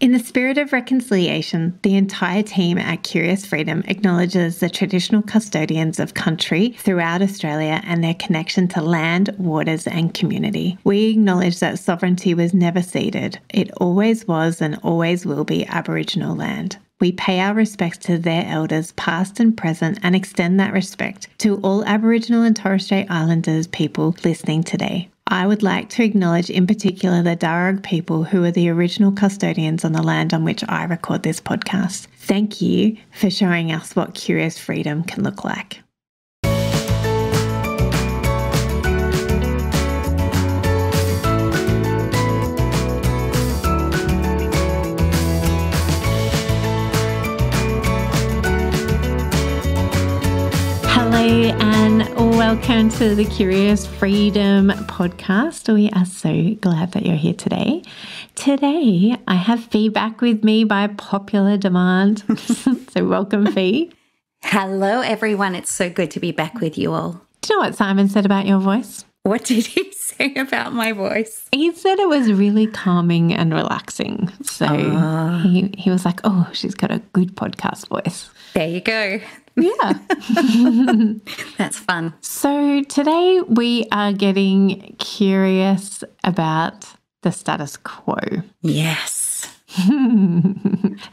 In the spirit of reconciliation, the entire team at Curious Freedom acknowledges the traditional custodians of country throughout Australia and their connection to land, waters, and community. We acknowledge that sovereignty was never ceded. It always was and always will be Aboriginal land. We pay our respects to their elders, past and present, and extend that respect to all Aboriginal and Torres Strait Islanders people listening today. I would like to acknowledge in particular the Darug people who are the original custodians on the land on which I record this podcast. Thank you for showing us what Curious Freedom can look like. Hello and welcome to the Curious Freedom podcast. We are so glad that you're here today. Today, I have Fi back with me by popular demand. So welcome, Fi. Hello, everyone. It's so good to be back with you all. Do you know what Simon said about your voice? What did he say about my voice? He said it was really calming and relaxing. So he was like, oh, she's got a good podcast voice. There you go. Yeah. That's fun. So today we are getting curious about the status quo. Yes.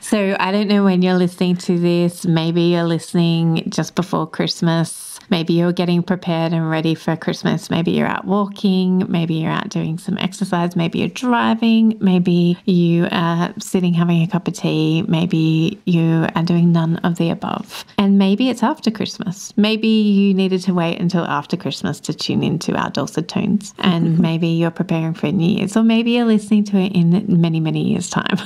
So I don't know when you're listening to this. Maybe you're listening just before Christmas. Maybe you're getting prepared and ready for Christmas. Maybe you're out walking. Maybe you're out doing some exercise. Maybe you're driving. Maybe you are sitting having a cup of tea. Maybe you are doing none of the above. And maybe it's after Christmas. Maybe you needed to wait until after Christmas to tune into our dulcet tones. And maybe you're preparing for New Year's. Or maybe you're listening to it in many, many years' time.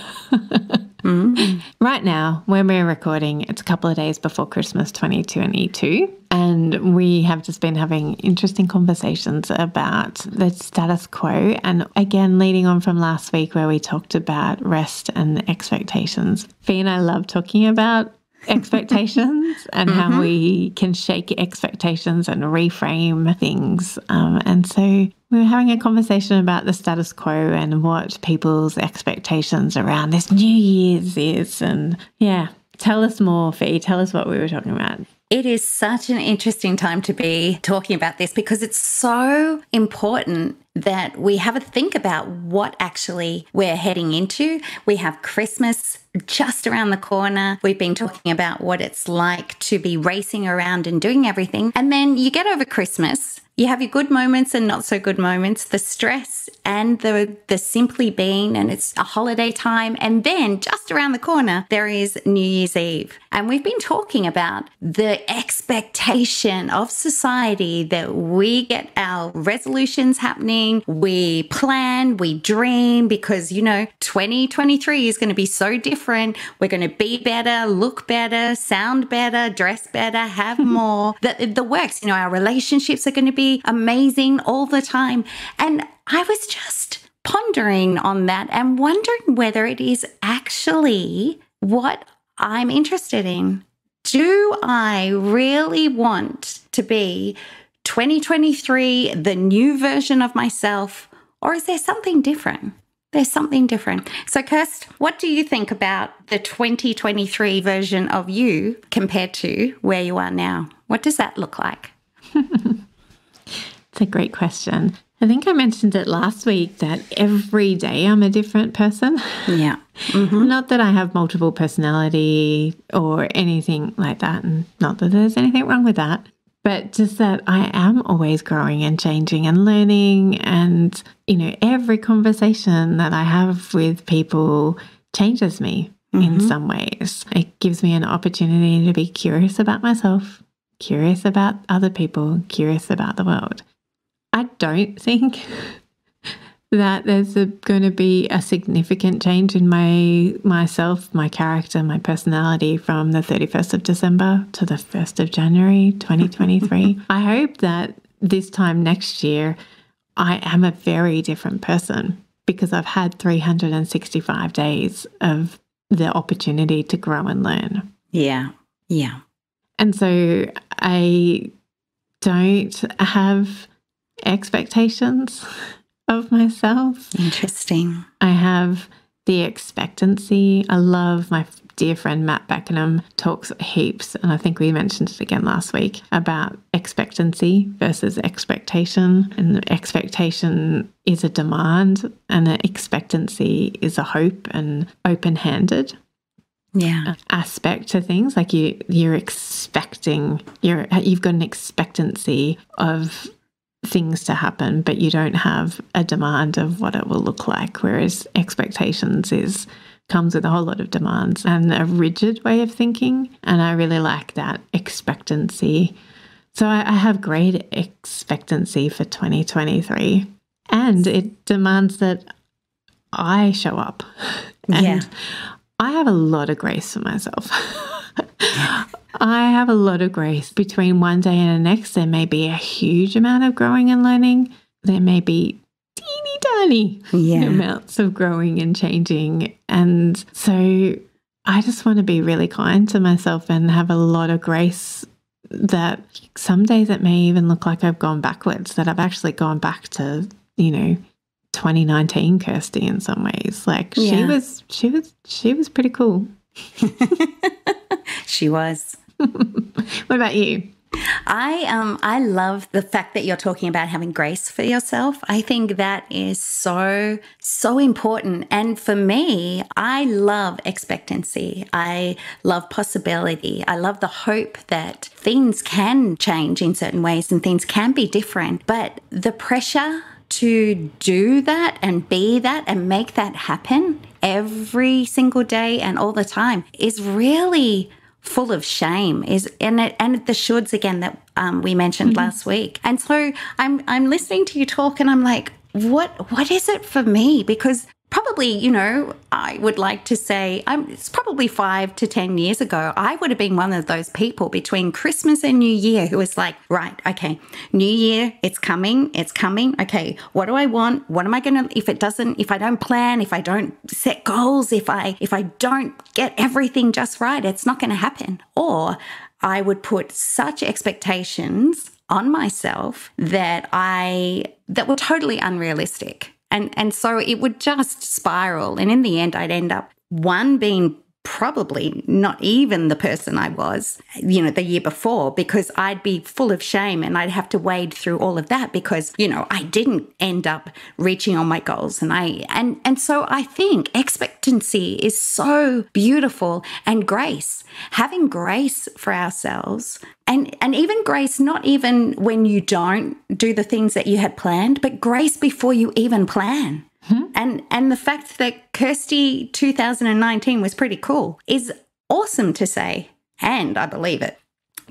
Right now, when we're recording, it's a couple of days before Christmas 2022. And we have just been having interesting conversations about the status quo. And again, leading on from last week where we talked about rest and expectations. Fi and I love talking about expectations and how we can shake expectations and reframe things. And so we were having a conversation about the status quo and what people's expectations around this New Year's is. And yeah, tell us more, Fi. Tell us what we were talking about. It is such an interesting time to be talking about this because it's so important that we have a think about what actually we're heading into. We have Christmas just around the corner. We've been talking about what it's like to be racing around and doing everything. And then you get over Christmas. You have your good moments and not so good moments, the stress and the simply being, and it's a holiday time. And then just around the corner, there is New Year's Eve. And we've been talking about the expectation of society that we get our resolutions happening, we plan, we dream, because, 2023 is going to be so different. We're going to be better, look better, sound better, dress better, have more. The works, our relationships are going to be amazing all the time. And I was just pondering on that and wondering whether it is actually what I'm interested in. Do I really want to be 2023, the new version of myself, or is there something different? There's something different. So, Kirst, what do you think about the 2023 version of you compared to where you are now? What does that look like? It's a great question. I think I mentioned it last week that every day I'm a different person. Yeah. Not that I have multiple personality or anything like that, and not that there's anything wrong with that, but just that I am always growing and changing and learning. And, every conversation that I have with people changes me in some ways. It gives me an opportunity to be curious about myself, curious about other people, curious about the world. I don't think that there's going to be a significant change in myself, my character, my personality from the 31st of December to the 1st of January 2023. I hope that this time next year I am a very different person because I've had 365 days of the opportunity to grow and learn. Yeah. Yeah. And so I don't have expectations of myself. Interesting. I have the expectancy. I love my dear friend Matt Beckenham talks heaps, and I think we mentioned it again last week, about expectancy versus expectation. And the expectation is a demand, and an expectancy is a hope and open-handed aspect to things. Like you're expecting, you've got an expectancy of things to happen, but you don't have a demand of what it will look like. Whereas expectations comes with a whole lot of demands and a rigid way of thinking. And I really like that expectancy. So I have great expectancy for 2023. And it demands that I show up. And I have a lot of grace for myself. I have a lot of grace. Between one day and the next, there may be a huge amount of growing and learning. There may be teeny tiny amounts of growing and changing. And so I just want to be really kind to myself and have a lot of grace that some days it may even look like I've gone backwards, that I've actually gone back to, 2019 Kirsty in some ways. Like she was pretty cool. She was. What about you? I love the fact that you're talking about having grace for yourself. I think that is so important. And for me, I love expectancy. I love possibility. I love the hope that things can change in certain ways and things can be different. But the pressure to do that and be that and make that happen every single day and all the time is really full of shame, and the shoulds again that we mentioned last week. And so I'm listening to you talk and I'm like, what is it for me? Because probably, I would like to say it's probably 5 to 10 years ago, I would have been one of those people between Christmas and New Year who was like, right, okay, New Year, it's coming. Okay, what do I want? What am I going to, if I don't plan, if I don't set goals, if I don't get everything just right, it's not going to happen. Or I would put such expectations on myself that were totally unrealistic. And so it would just spiral. And in the end, I'd end up, being probably not even the person I was, the year before, because I'd be full of shame and I'd have to wade through all of that because, I didn't end up reaching all my goals. And so I think expectancy is so beautiful, and grace, having grace for ourselves. And even grace, not even when you don't do the things that you had planned, but grace before you even plan. And the fact that Kirsty 2019 was pretty cool is awesome to say. And I believe it,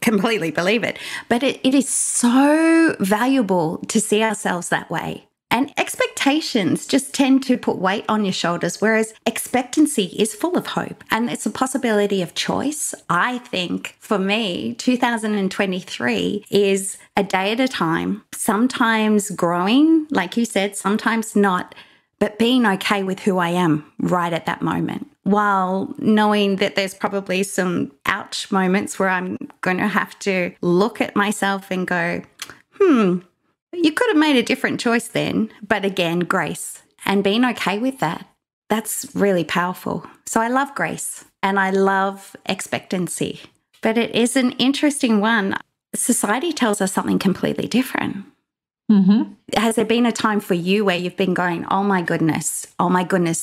completely believe it. But it is so valuable to see ourselves that way. And expectations just tend to put weight on your shoulders, whereas expectancy is full of hope. And it's a possibility of choice. I think for me, 2023 is a day at a time, sometimes growing, like you said, sometimes not, but being okay with who I am right at that moment, while knowing that there's probably some ouch moments where I'm going to have to look at myself and go, you could have made a different choice then. But again, grace and being okay with that, that's really powerful. So I love grace and I love expectancy, but it is an interesting one. Society tells us something completely different. Has there been a time for you where you've been going, oh my goodness,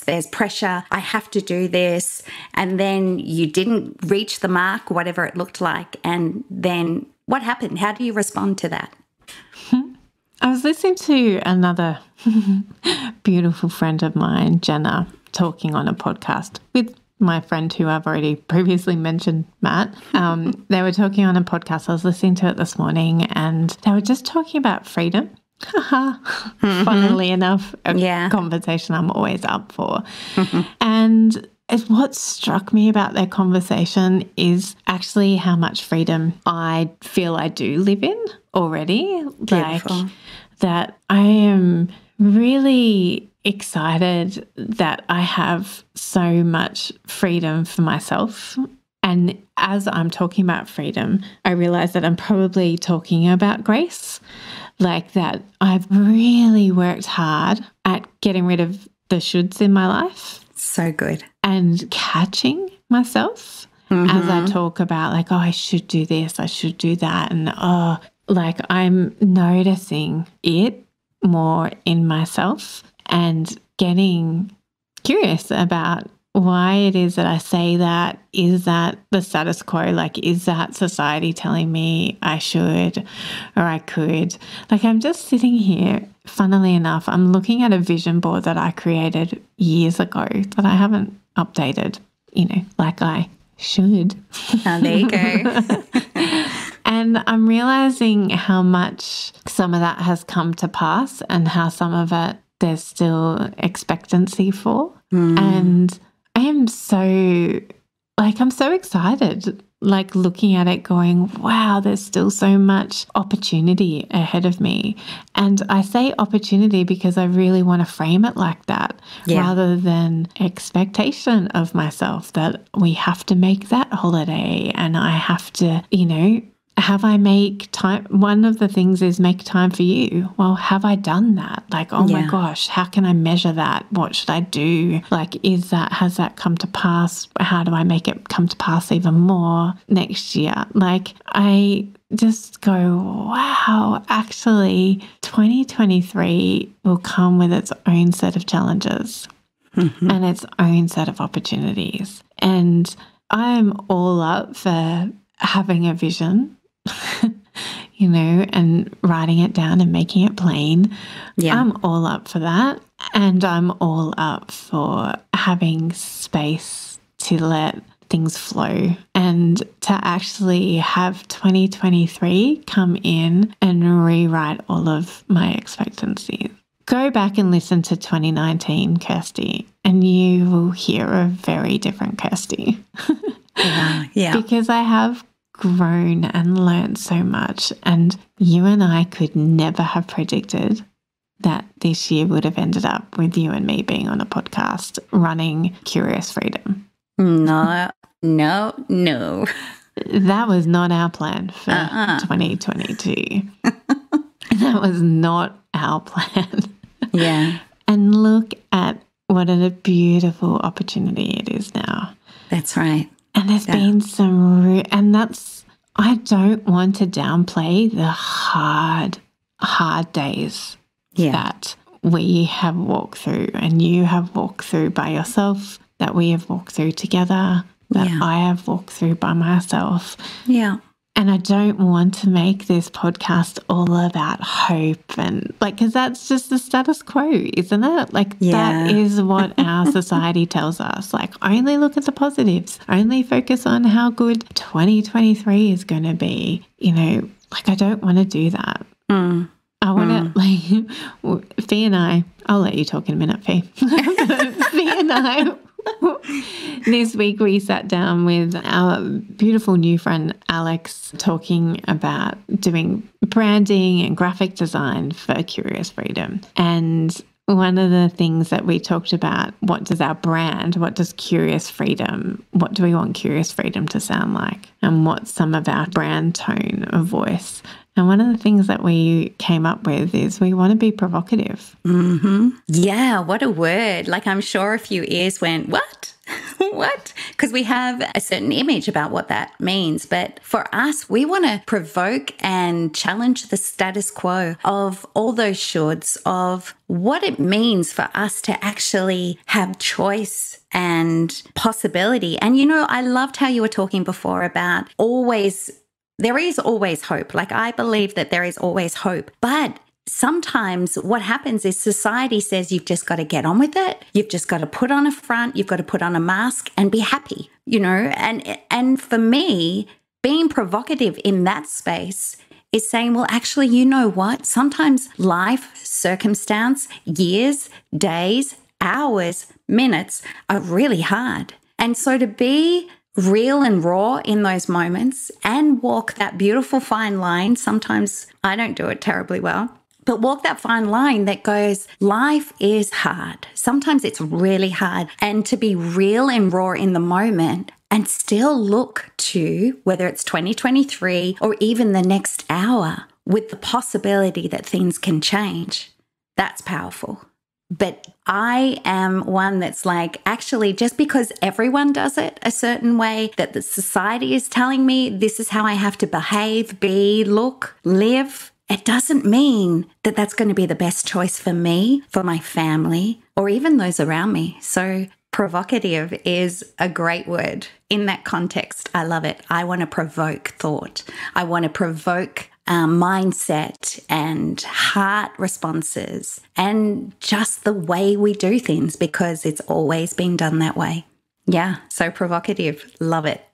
there's pressure, I have to do this, and then you didn't reach the mark, whatever it looked like, and then what happened? How do you respond to that? I was listening to another beautiful friend of mine, Jenna, talking on a podcast with my friend who I've already previously mentioned, Matt. They were talking on a podcast. I was listening to it this morning and they were just talking about freedom. Funnily enough, a conversation I'm always up for. And what struck me about their conversation is actually how much freedom I feel I do live in already. Beautiful. Like that I am really excited that I have so much freedom for myself. And as I'm talking about freedom, I realize that I'm probably talking about grace, like that I've really worked hard at getting rid of the shoulds in my life. So good. And catching myself as I talk about like, oh, I should do this, I should do that. And like I'm noticing it more in myself and getting curious about why it is that I say that. Is that the status quo? Like, is that society telling me I should or I could? Like, I'm just sitting here, funnily enough, I'm looking at a vision board that I created years ago that I haven't updated, like I should. Oh, there you go. And I'm realizing how much some of that has come to pass and how some of it there's still expectancy for. And I am I'm so excited, like looking at it going, wow, there's still so much opportunity ahead of me. And I say opportunity because I really want to frame it like that rather than expectation of myself that we have to make that holiday and I have to, have I make time? One of the things is make time for you. Well, have I done that? Like, oh my gosh, how can I measure that? What should I do? Like, has that come to pass? How do I make it come to pass even more next year? Like, I just go, wow, actually 2023 will come with its own set of challenges and its own set of opportunities. And I'm all up for having a vision, and writing it down and making it plain. Yeah. I'm all up for that. And I'm all up for having space to let things flow and to actually have 2023 come in and rewrite all of my expectancies. Go back and listen to 2019 Kirsty and you will hear a very different Kirsty. Yeah. Because I have grown and learned so much, and you and I could never have predicted that this year would have ended up with you and me being on a podcast running Curious Freedom. No. That was not our plan for 2022. That was not our plan. Yeah. And look at what a beautiful opportunity it is now. That's right. And there's been some, I don't want to downplay the hard days that we have walked through and you have walked through by yourself, that we have walked through together, that I have walked through by myself. Yeah. And I don't want to make this podcast all about hope and because that's just the status quo, isn't it? That is what our society tells us. Only look at the positives, only focus on how good 2023 is going to be. I don't want to do that. I want to, Fi and I, I'll let you talk in a minute, Fi. Fi and I, this week we sat down with our beautiful new friend Alex talking about doing branding and graphic design for Curious Freedom. And one of the things that we talked about, what does our brand, what does Curious Freedom, what do we want Curious Freedom to sound like? And what's some of our brand tone of voice? And one of the things that we came up with is we want to be provocative. Yeah, what a word. I'm sure a few ears went, what? What? Because we have a certain image about what that means. But for us, we want to provoke and challenge the status quo of all those shoulds, of what it means for us to actually have choice and possibility. And, I loved how you were talking before about there is always hope. I believe that there is always hope. But sometimes what happens is society says you've just got to get on with it. You've just got to put on a front. You've got to put on a mask and be happy, And for me, being provocative in that space is saying, well, actually, you know what? Sometimes life, circumstance, years, days, hours, minutes are really hard. And so to be real and raw in those moments and walk that beautiful fine line. Sometimes I don't do it terribly well, but walk that fine line that goes, life is hard. Sometimes it's really hard. And to be real and raw in the moment and still look to whether it's 2023 or even the next hour with the possibility that things can change. That's powerful. But I am one that's like, actually, just because everyone does it a certain way, that the society is telling me this is how I have to behave, be, look, live, it doesn't mean that that's going to be the best choice for me, for my family, or even those around me. So provocative is a great word in that context. I love it. I want to provoke thought. I want to provoke mindset and heart responses and just the way we do things, because it's always been done that way. Yeah, so provocative. Love it.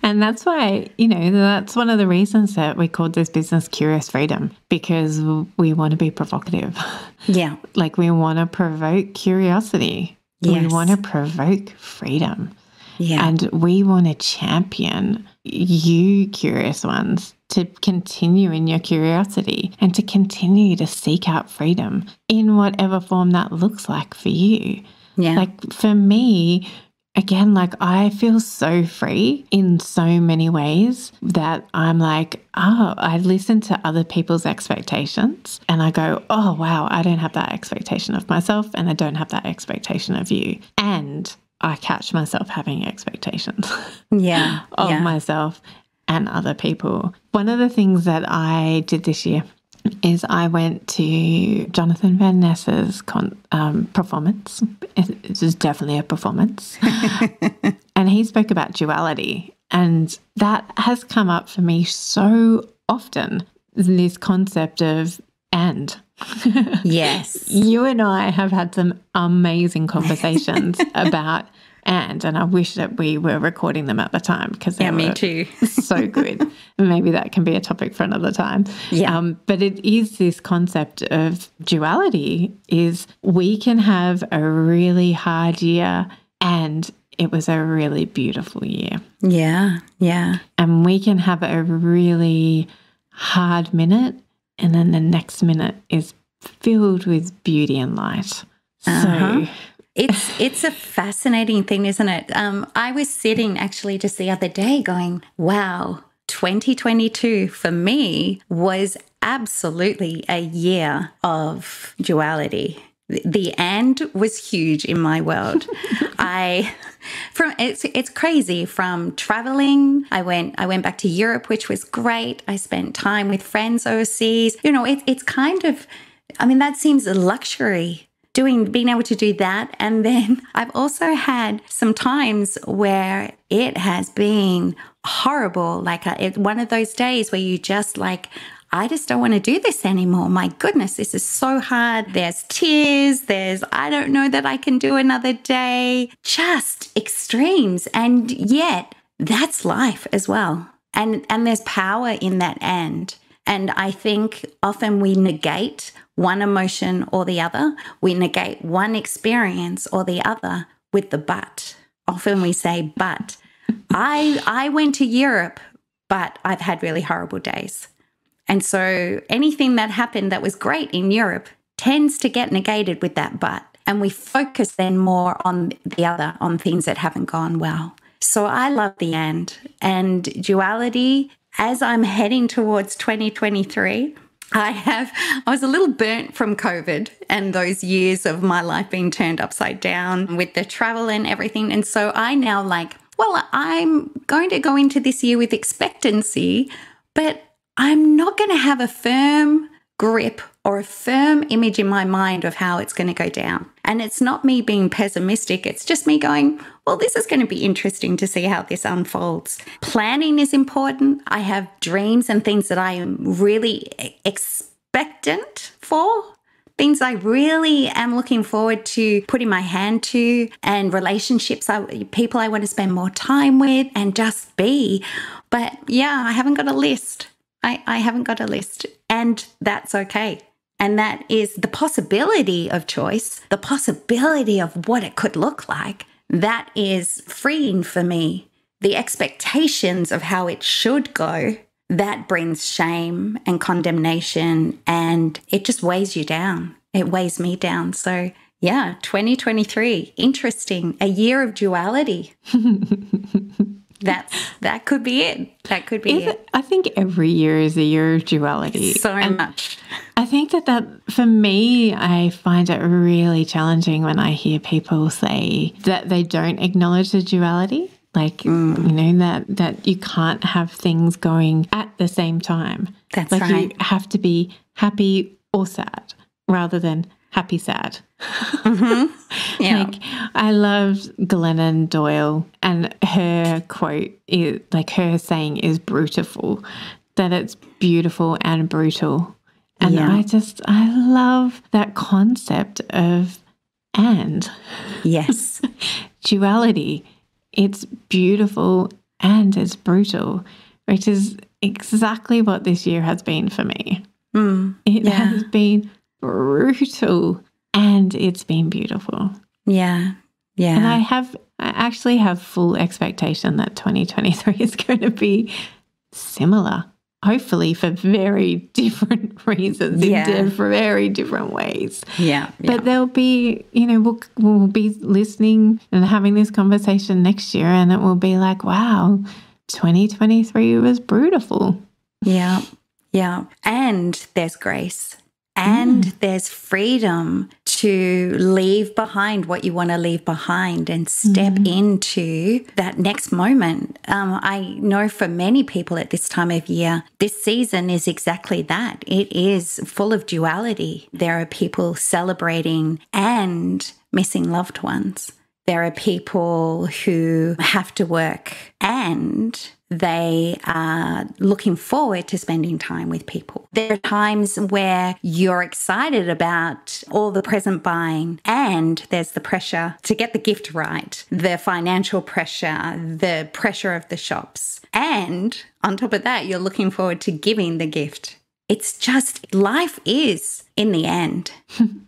And that's why, you know, that's one of the reasons that we called this business Curious Freedom, because we want to be provocative. Yeah. Like we want to provoke curiosity. Yes. We want to provoke freedom. Yeah. And we want to champion you curious ones to continue in your curiosity and to continue to seek out freedom in whatever form that looks like for you. Yeah. Like for me, again, like I feel so free in so many ways that I'm like, oh, I listen to other people's expectations and I go, oh, wow, I don't have that expectation of myself and I don't have that expectation of you. And I catch myself having expectations of myself and other people. One of the things that I did this year is I went to Jonathan Van Ness's performance. It was definitely a performance. And he spoke about duality. And that has come up for me so often, this concept of and. Yes. You and I have had some amazing conversations about and I wish that we were recording them at the time because they me were too. so good. Maybe that can be a topic for another time. Yeah. But it is this concept of duality is we can have a really hard year and it was a really beautiful year. Yeah. Yeah. And we can have a really hard minute and then the next minute is filled with beauty and light. So It's a fascinating thing, isn't it? I was sitting actually just the other day going, wow, 2022 for me was absolutely a year of duality. The and was huge in my world. It's crazy. From traveling, I went back to Europe, which was great. I spent time with friends overseas. You know, it's kind of, I mean, that seems a luxury. Being able to do that. And then I've also had some times where it has been horrible. Like one of those days where you just like, I just don't want to do this anymore. My goodness, this is so hard. There's tears. I don't know that I can do another day. Just extremes. And yet that's life as well. And there's power in that and. And I think often we negate one emotion or the other. We negate one experience or the other with the but. Often we say, but I went to Europe, but I've had really horrible days. And so anything that happened that was great in Europe tends to get negated with that but. And we focus then more on the other, on things that haven't gone well. So I love the and duality. As I'm heading towards 2023, I was a little burnt from COVID and those years of my life being turned upside down with the travel and everything. And so I now I'm going to go into this year with expectancy, but I'm not going to have a firm grip or a firm image in my mind of how it's going to go down. And it's not me being pessimistic. It's just me going, well, this is going to be interesting to see how this unfolds. Planning is important. I have dreams and things that I am really expectant for, things I really am looking forward to putting my hand to, and relationships, people I want to spend more time with and just be. But yeah, I haven't got a list. I haven't got a list, and that's okay. And that is the possibility of choice, the possibility of what it could look like. That is freeing for me. The expectations of how it should go, that brings shame and condemnation, and it just weighs you down. It weighs me down. So yeah, 2023, interesting, a year of duality. That could be it. That could be it. I think every year is a year of duality. So much. I think that for me, I find it really challenging when I hear people say that they don't acknowledge the duality. Like, you know, that you can't have things going at the same time. That's like right. You have to be happy or sad rather than happy sad. Yeah. Like, I loved Glennon Doyle, and her quote is, like, her saying is beautiful, that it's beautiful and brutal. And I love that concept of and. Yes. Duality. It's beautiful and it's brutal, which is exactly what this year has been for me. It has been brutal and it's been beautiful. Yeah. Yeah. And I actually have full expectation that 2023 is going to be similar, hopefully for very different reasons, for very different ways. Yeah. But there'll be, you know, we'll be listening and having this conversation next year, and it will be like, wow, 2023 was brutal. Yeah. Yeah. And there's grace. And there's freedom to leave behind what you want to leave behind and step into that next moment. I know for many people at this time of year, this season is exactly that. It is full of duality. There are people celebrating and missing loved ones. There are people who have to work and they are looking forward to spending time with people. There are times where you're excited about all the present buying and there's the pressure to get the gift right, the financial pressure, the pressure of the shops. And on top of that, you're looking forward to giving the gift. It's just, life is in the end.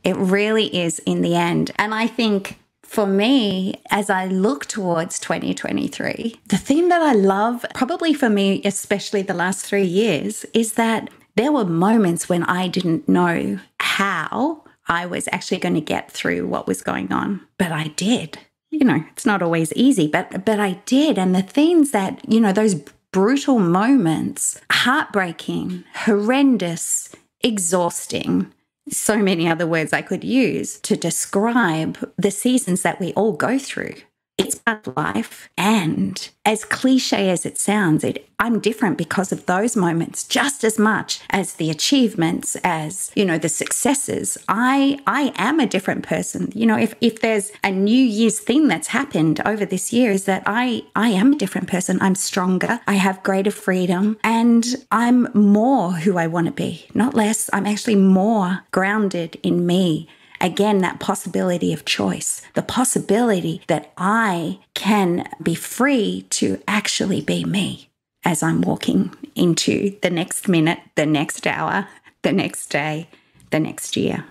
It really is in the end. And I think for me, as I look towards 2023, the thing that I love, probably for me, especially the last 3 years, is that there were moments when I didn't know how I was actually going to get through what was going on. But I did. You know, it's not always easy, but I did. And the things that, you know, those brutal moments, heartbreaking, horrendous, exhausting, so many other words I could use to describe the seasons that we all go through. It's part of life. And as cliche as it sounds, I'm different because of those moments just as much as the achievements, as, you know, the successes. I am a different person. You know, if there's a New Year's thing that's happened over this year, is that I am a different person. I'm stronger. I have greater freedom and I'm more who I want to be, not less. I'm actually more grounded in me. Again, that possibility of choice, the possibility that I can be free to actually be me as I'm walking into the next minute, the next hour, the next day, the next year.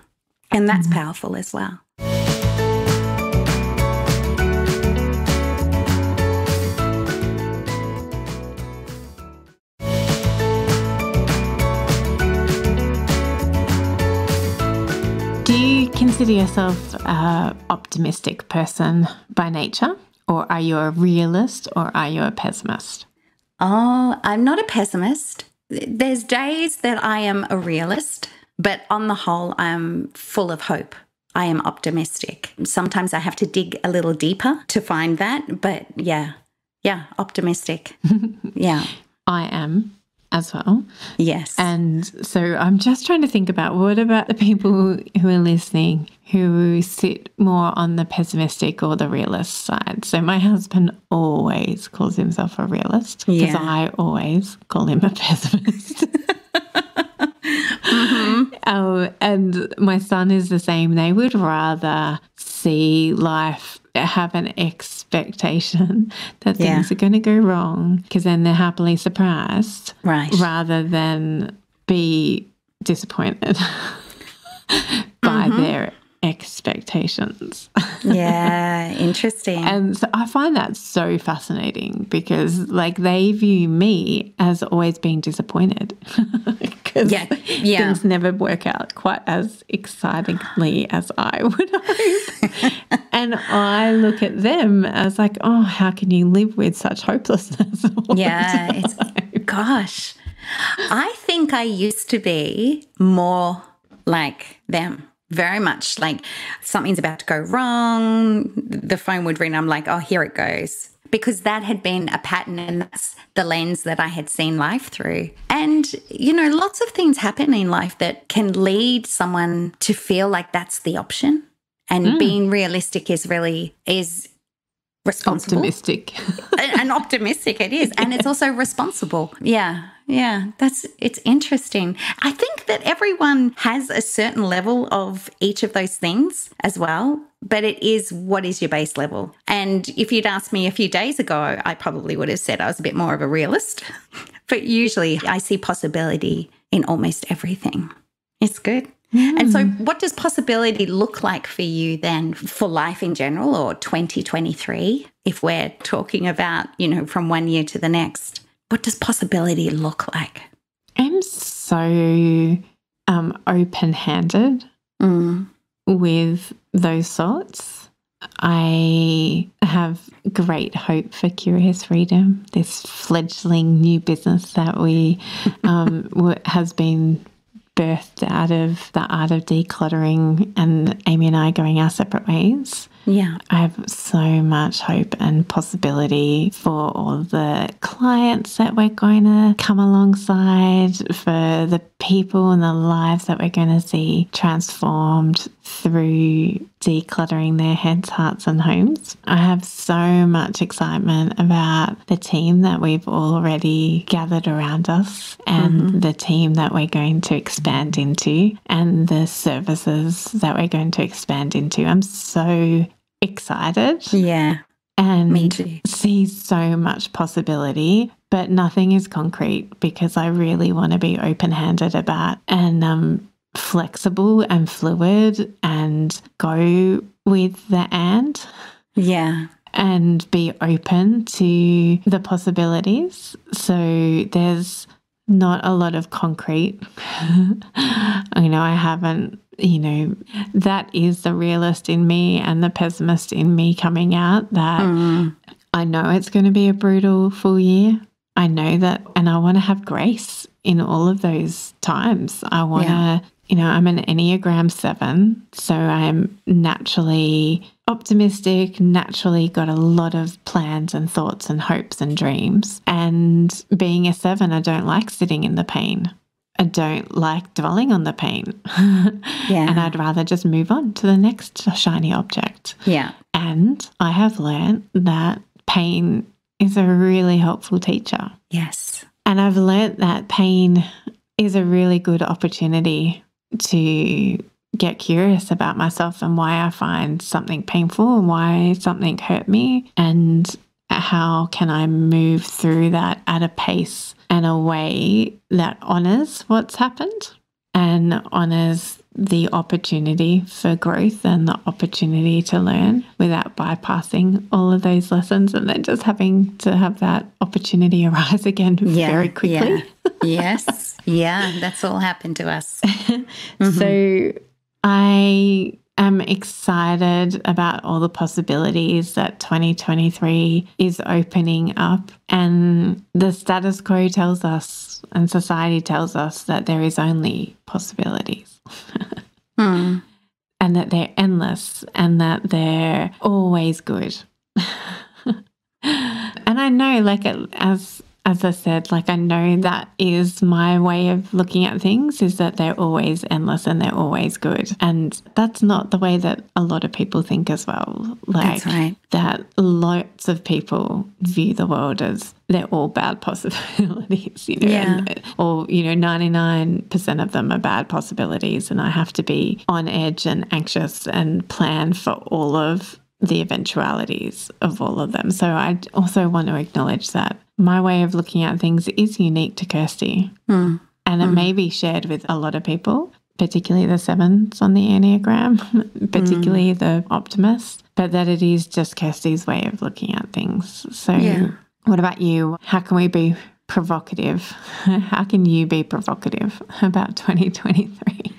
And that's powerful as well. Do you consider yourself an optimistic person by nature, or are you a realist, or are you a pessimist? Oh, I'm not a pessimist. There's days that I am a realist, but on the whole, I'm full of hope. I am optimistic. Sometimes I have to dig a little deeper to find that, but yeah, optimistic. Yeah. I am as well. Yes. And so I'm just trying to think about, what about the people who are listening who sit more on the pessimistic or the realist side? So my husband always calls himself a realist because I always call him a pessimist. And my son is the same. They would rather see life, have an expectation that things are going to go wrong, because then they're happily surprised, right, rather than be disappointed by their expectations. Yeah, interesting. And so I find that so fascinating because like they view me as always being disappointed because things never work out quite as excitingly as I would hope. And I look at them as like, oh, how can you live with such hopelessness? Gosh, I think I used to be more like them. Very much like something's about to go wrong. The phone would ring. I'm like, oh, here it goes. Because that had been a pattern and that's the lens that I had seen life through. And, you know, lots of things happen in life that can lead someone to feel like that's the option. And being realistic is responsible. Optimistic. And optimistic it is. And it's also responsible. Yeah. It's interesting. I think that everyone has a certain level of each of those things as well, but it is what is your base level. And if you'd asked me a few days ago, I probably would have said I was a bit more of a realist. But usually I see possibility in almost everything. It's good. And so what does possibility look like for you then for life in general, or 2023, if we're talking about, you know, from one year to the next? What does possibility look like? I'm so open-handed with those thoughts. I have great hope for Curious Freedom, this fledgling new business that we has been birthed out of the art of decluttering and Amy and I going our separate ways. Yeah. I have so much hope and possibility for all the clients that we're going to come alongside, for the people and the lives that we're going to see transformed through decluttering their heads, hearts and homes. I have so much excitement about the team that we've already gathered around us and the team that we're going to expand into and the services that we're going to expand into. I'm so excited. Yeah. And me too. See so much possibility, but nothing is concrete because I really want to be open-handed about and flexible and fluid and go with the and. Yeah. And be open to the possibilities. So there's not a lot of concrete. I haven't, that is the realist in me and the pessimist in me coming out, that I know it's going to be a brutal full year. I know that, and I want to have grace in all of those times. I want to, I'm an Enneagram 7, so I'm naturally optimistic, naturally got a lot of plans and thoughts and hopes and dreams. And being a 7, I don't like sitting in the pain. I don't like dwelling on the pain. And I'd rather just move on to the next shiny object. Yeah. And I have learned that pain is a really helpful teacher. Yes. And I've learned that pain is a really good opportunity to get curious about myself and why I find something painful and why something hurt me, and how can I move through that at a pace and a way that honors what's happened and honors the opportunity for growth and the opportunity to learn without bypassing all of those lessons and then just having to have that opportunity arise again very quickly. Yes. Yeah, that's all happened to us. So I am excited about all the possibilities that 2023 is opening up. And the status quo tells us, and society tells us, that there is only possibilities. And that they're endless and that they're always good. And I know, as I said, I know that is my way of looking at things, is that they're always endless and they're always good. And that's not the way that a lot of people think as well. That's right. That lots of people view the world as they're all bad possibilities, or 99% of them are bad possibilities. And I have to be on edge and anxious and plan for all of the eventualities of all of them. So I also want to acknowledge that my way of looking at things is unique to Kirsty. And it may be shared with a lot of people, particularly the sevens on the Enneagram, particularly the optimist, but that it is just Kirsty's way of looking at things. So what about you? How can we be provocative? How can you be provocative about 2023?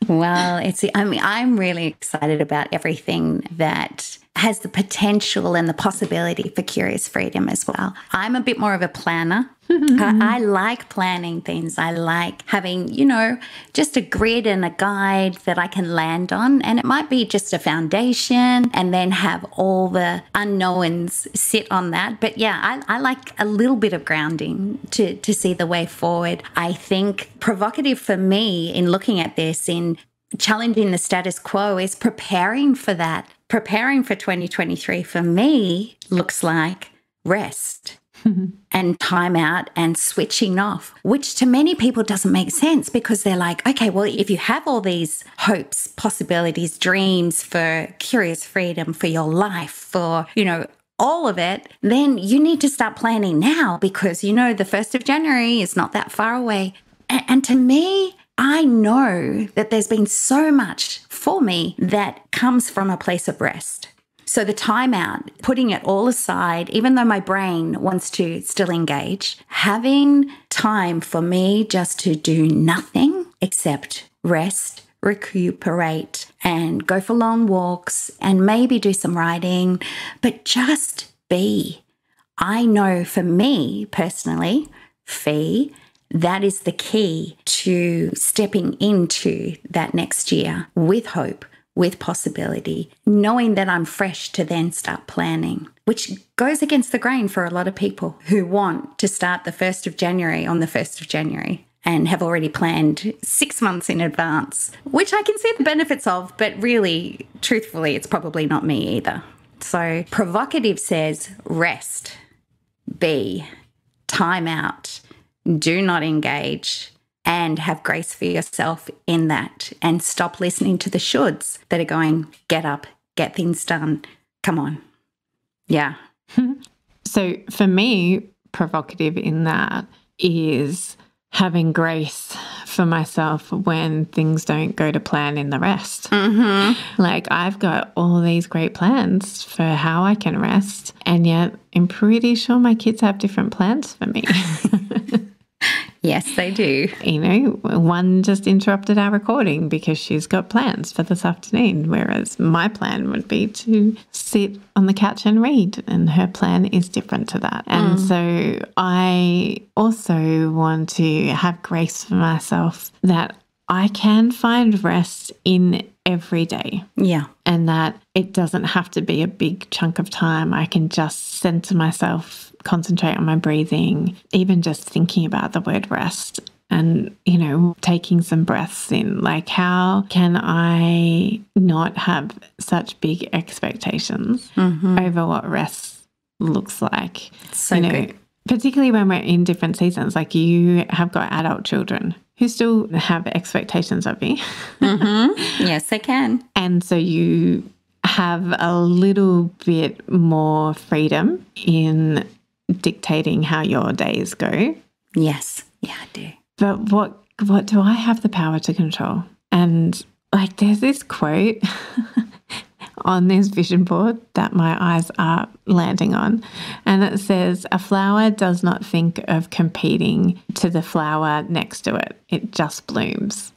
Well, I'm really excited about everything that has the potential and the possibility for curious freedom as well. I'm a bit more of a planner. I like planning things. I like having, just a grid and a guide that I can land on. And it might be just a foundation and then have all the unknowns sit on that. But yeah, I like a little bit of grounding to see the way forward. I think provocative for me in looking at this, in challenging the status quo, is preparing for that. Preparing for 2023 for me looks like rest and time out and switching off, which to many people doesn't make sense because they're like, okay, well, if you have all these hopes, possibilities, dreams for curious freedom, for your life, for, all of it, then you need to start planning now because, the 1st of January is not that far away. And to me, I know that there's been so much for me that comes from a place of rest. So the time out, putting it all aside, even though my brain wants to still engage, having time for me just to do nothing except rest, recuperate, and go for long walks and maybe do some writing, but just be. I know for me personally, Fi, that is the key to stepping into that next year with hope, with possibility, knowing that I'm fresh to then start planning, which goes against the grain for a lot of people who want to start the 1st of January on the 1st of January and have already planned 6 months in advance, which I can see the benefits of, but really, truthfully, it's probably not me either. So provocative says rest, be, time out, do not engage, and have grace for yourself in that and stop listening to the shoulds that are going, get up, get things done. Come on. Yeah. So for me, provocative in that is having grace for myself when things don't go to plan in the rest. Like I've got all these great plans for how I can rest, and yet I'm pretty sure my kids have different plans for me. Yes, they do. One just interrupted our recording because she's got plans for this afternoon, whereas my plan would be to sit on the couch and read, and her plan is different to that. And so I also want to have grace for myself that I can find rest in every day. Yeah. And that it doesn't have to be a big chunk of time. I can just center myself, concentrate on my breathing, even just thinking about the word rest and, taking some breaths in. Like, how can I not have such big expectations over what rest looks like? So good. Particularly when we're in different seasons, like you have got adult children who still have expectations of you. Yes, they can. And so you have a little bit more freedom in dictating how your days go. Yes. Yeah, I do. But what do I have the power to control? And like there's this quote on this vision board that my eyes are landing on. And it says, a flower does not think of competing to the flower next to it. It just blooms.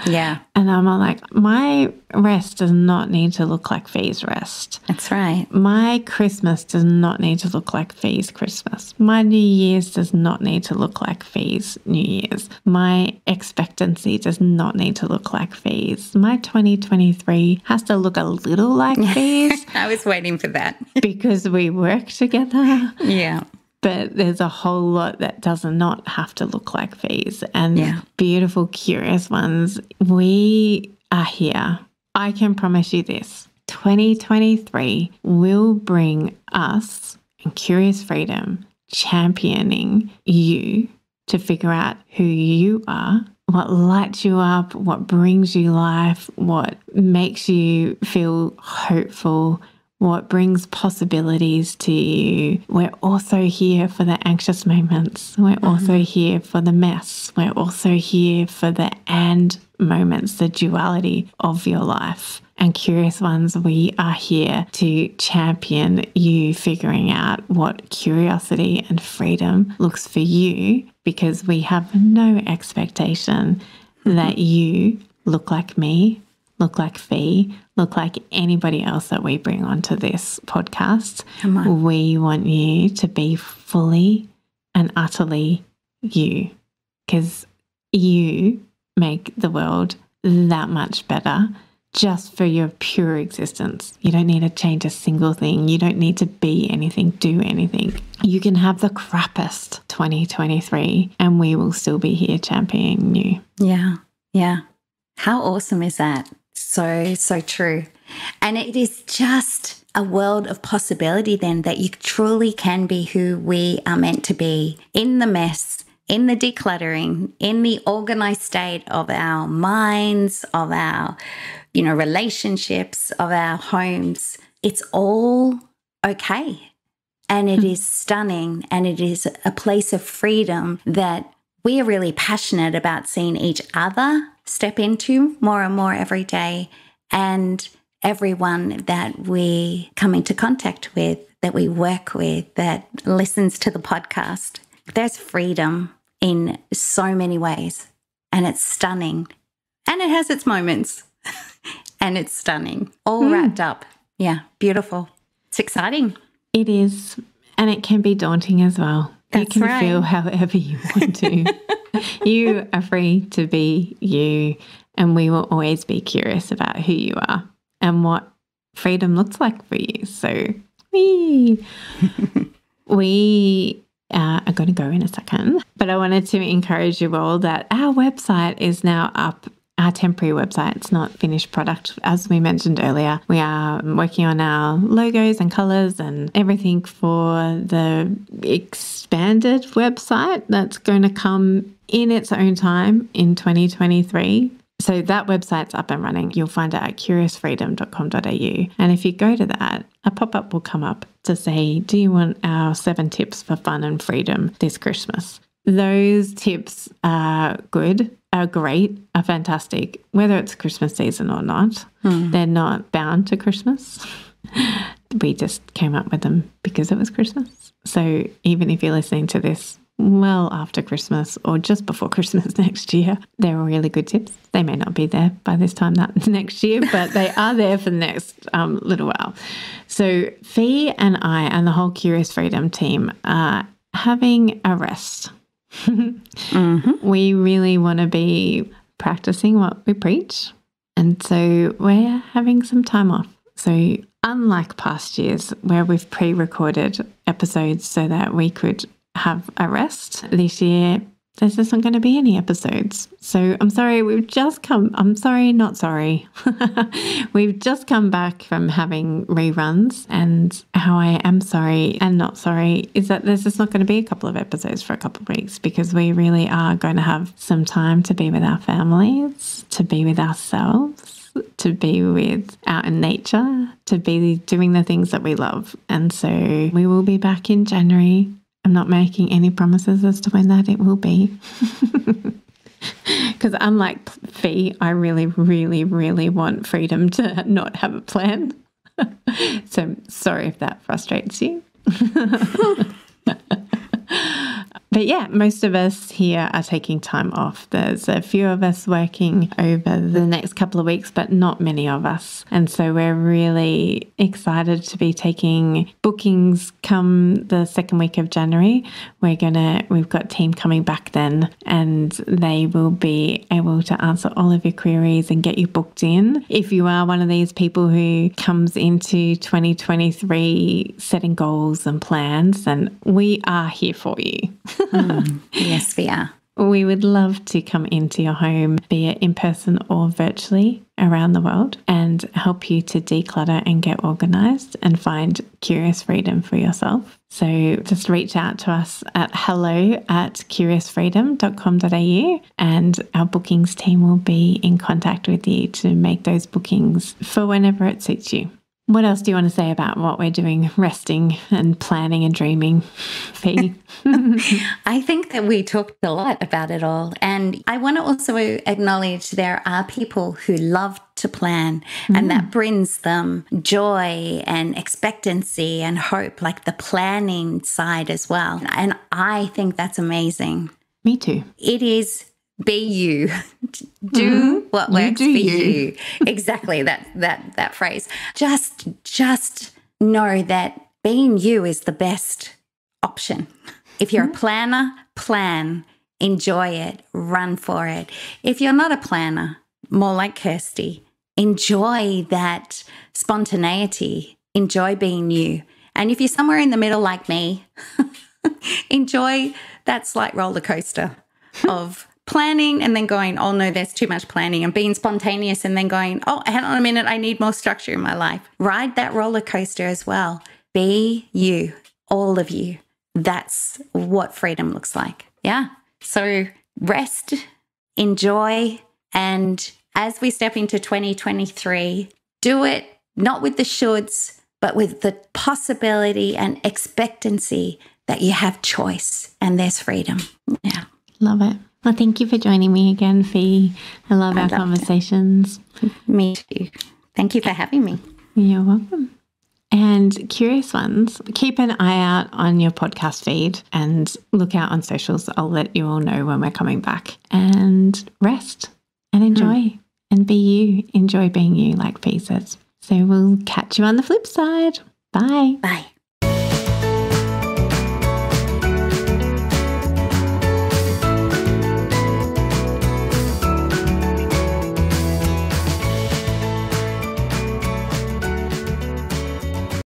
Yeah. And I'm all like, my rest does not need to look like Fi's rest. That's right. My Christmas does not need to look like Fi's Christmas. My New Year's does not need to look like Fi's New Year's. My expectancy does not need to look like Fi's. My 2023 has to look a little like Fi's. I was waiting for that. Because we work together. Yeah. But there's a whole lot that does not have to look like Fi's. And beautiful, curious ones, we are here. I can promise you this. 2023 will bring us and Curious Freedom championing you to figure out who you are, what lights you up, what brings you life, what makes you feel hopeful, what brings possibilities to you. We're also here for the anxious moments. We're also here for the mess. We're also here for the and moments, the duality of your life. And Curious Ones, we are here to champion you figuring out what curiosity and freedom looks for you, because we have no expectation that you look like me, look like Fi, look like anybody else that we bring onto this podcast. Come on. We want you to be fully and utterly you, because you make the world that much better just for your pure existence. You don't need to change a single thing. You don't need to be anything, do anything. You can have the crappiest 2023 and we will still be here championing you. Yeah. Yeah. How awesome is that? So, so true. And it is just a world of possibility then, that you truly can be who we are meant to be in the mess, in the decluttering, in the organized state of our minds, of our, relationships, of our homes. It's all okay. And it is stunning. And it is a place of freedom that we are really passionate about seeing each other step into more and more every day, and everyone that we come into contact with, that we work with, that listens to the podcast. There's freedom in so many ways, and it's stunning, and it has its moments, and it's stunning, all wrapped up. Yeah, beautiful. It's exciting. It is, and it can be daunting as well. That's you can right. feel however you want to. You are free to be you, and we will always be curious about who you are and what freedom looks like for you. So we are going to go in a second, but I wanted to encourage you all that our website is now up. Our temporary website, it's not finished product. As we mentioned earlier, we are working on our logos and colours and everything for the expanded website that's going to come in its own time in 2023. So that website's up and running. You'll find it at curiousfreedom.com.au. And if you go to that, a pop-up will come up to say, do you want our 7 tips for fun and freedom this Christmas? Those tips are good, are great, are fantastic, whether it's Christmas season or not. They're not bound to Christmas. We just came up with them because it was Christmas. So even if you're listening to this well after Christmas or just before Christmas next year, they're really good tips. They may not be there by this time that next year, but they are there for the next little while. So Fi and I and the whole Curious Freedom team are having a rest. We really want to be practicing what we preach, and so we're having some time off. So unlike past years where we've pre-recorded episodes so that we could have a rest, this year there's just not going to be any episodes. So I'm sorry, I'm sorry, not sorry. We've just come back from having reruns, and how I am sorry and not sorry is that there's just not going to be a couple of episodes for a couple of weeks, because we really are going to have some time to be with our families, to be with ourselves, to be out in nature, to be doing the things that we love. And so we will be back in January. I'm not making any promises as to when that it will be. Because unlike Fi, I really, really, really want freedom to not have a plan. So sorry if that frustrates you. But yeah, most of us here are taking time off. There's a few of us working over the next couple of weeks, but not many of us. And so we're really excited to be taking bookings come the second week of January. We've got a team coming back then, and they will be able to answer all of your queries and get you booked in. If you are one of these people who comes into 2023 setting goals and plans, then we are here for you. Yes, we are. We would love to come into your home, be it in person or virtually around the world, and help you to declutter and get organized and find curious freedom for yourself. So just reach out to us at hello@curiousfreedom.com.au, and our bookings team will be in contact with you to make those bookings for whenever it suits you. What else do you want to say about what we're doing, resting and planning and dreaming, Fi? I think that we talked a lot about it all. And I want to also acknowledge there are people who love to plan, and that brings them joy and expectancy and hope, like the planning side as well. And I think that's amazing. Me too. It is be you. Do what works for you. Exactly that phrase. Just know that being you is the best option. If you're a planner, plan, enjoy it, run for it. If you're not a planner, more like Kirsty, enjoy that spontaneity, enjoy being you. And if you're somewhere in the middle like me, enjoy that slight roller coaster of planning and then going, oh no, there's too much planning, and being spontaneous and then going, oh, hang on a minute, I need more structure in my life. Ride that roller coaster as well. Be you, all of you. That's what freedom looks like. Yeah. So rest, enjoy, and as we step into 2023, do it not with the shoulds, but with the possibility and expectancy that you have choice and there's freedom. Yeah. Love it. Well, thank you for joining me again, Fi. I love our conversations. Me too. Thank you for having me. You're welcome. And curious ones, keep an eye out on your podcast feed and look out on socials. I'll let you all know when we're coming back. And rest and enjoy and be you. Enjoy being you, like Fi says. So we'll catch you on the flip side. Bye. Bye.